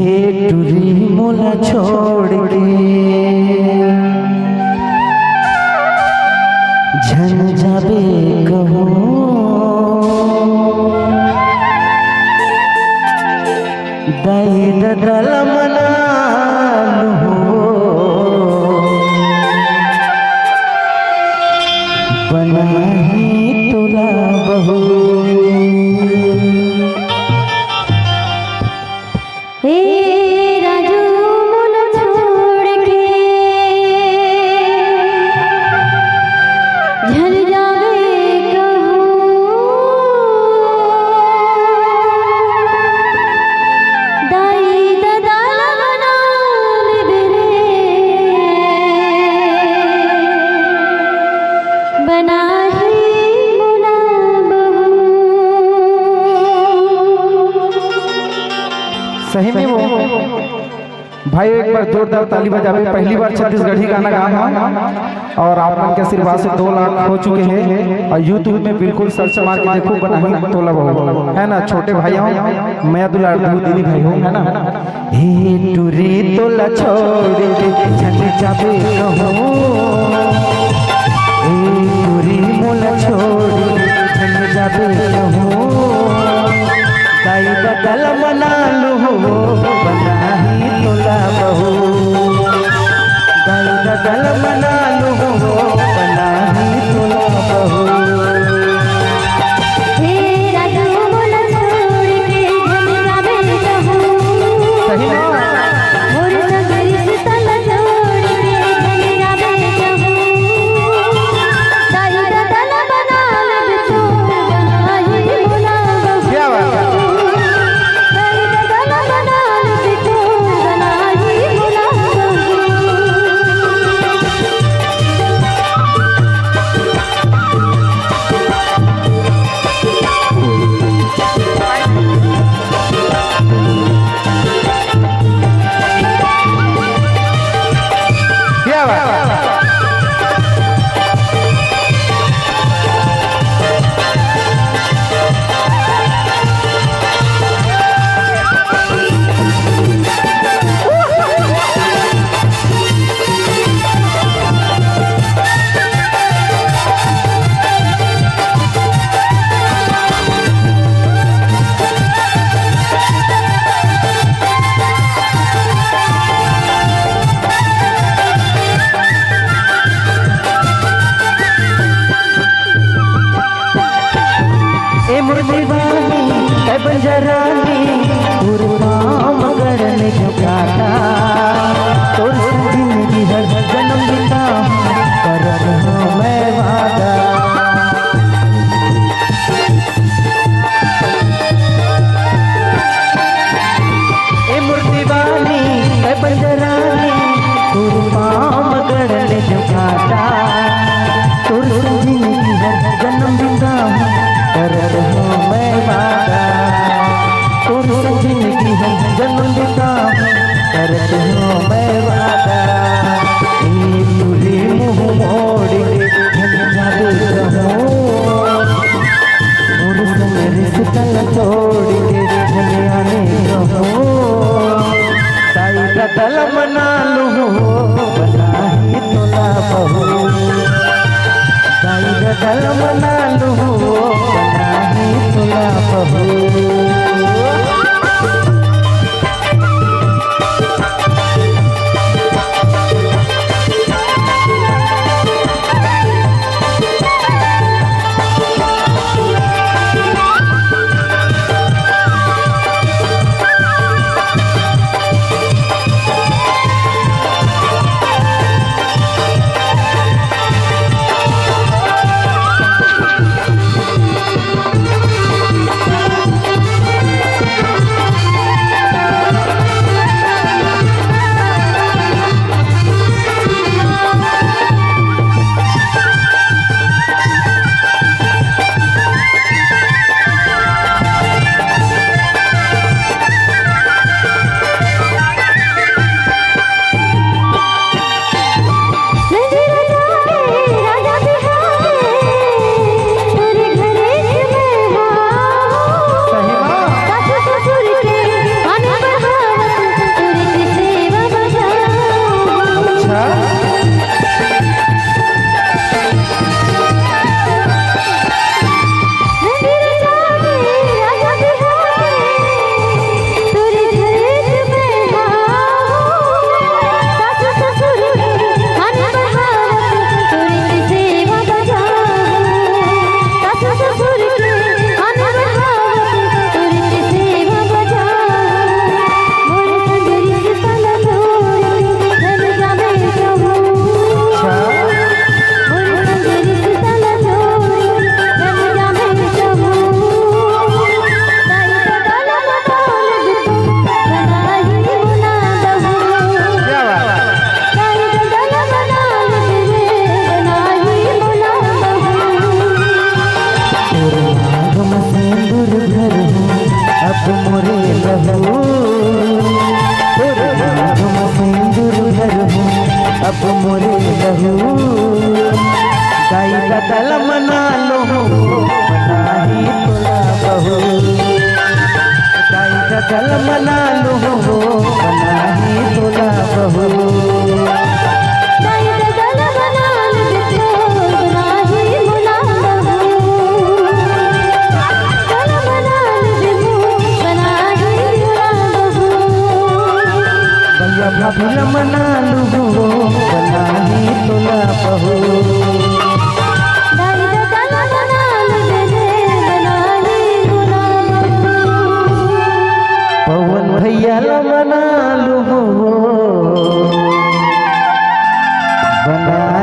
हे टुरी मोला छोड़ के झन जाबे कहो दाई ददल मना लू बना ही तुला बहू सही में वो भाई एक बार जोरदार ताली बजावे। पहली बार छत्तीसगढ़ी गाना गा और आप लोग के आशीर्वाद से 2 लाख हो चुके हैं और यूट्यूब में बिल्कुल सर्च मार के देखो बना तोला बहू है ना। छोटे भाई हो मैं दुलार दीदी भाई हूँ है ना। हे टुरी तोला छोड़ के छन जाबे कहो हे टुरी मोला छोड़ के छन जाबे कहो दाई बदल मना लू बना ही तुला बहू दाई बदल मना लू बना ही तुला बहू। बंजरानी पूर्वाम गढ़ झुकाता तोर जिंदगी हर जन्म बिता कर मैं वादा ए मूर्ति बानी ए बंजरानी पूर्वाम गढ़ झुकाता तोर जिंदगी हर जन्म बिता कर मैं वादा तोर जिंदगी है जन्म बिता करत हो मैं वादा ए तुझे मुँह मोड़ के झन जाबे कहो और मेरे सितल छोड़ के झन आने कहो ताई बदल मना लू बना ही तुला बहू ताई बदल मना लू बना ही तुला बहू। तो मोरे लहू गाई गदल मना लो बनाही तोला बहू गाई गदल मना लो बनाही तोला बहू भाभी मना लू बनाही तोला बहू पवन भैया मना लू बनाही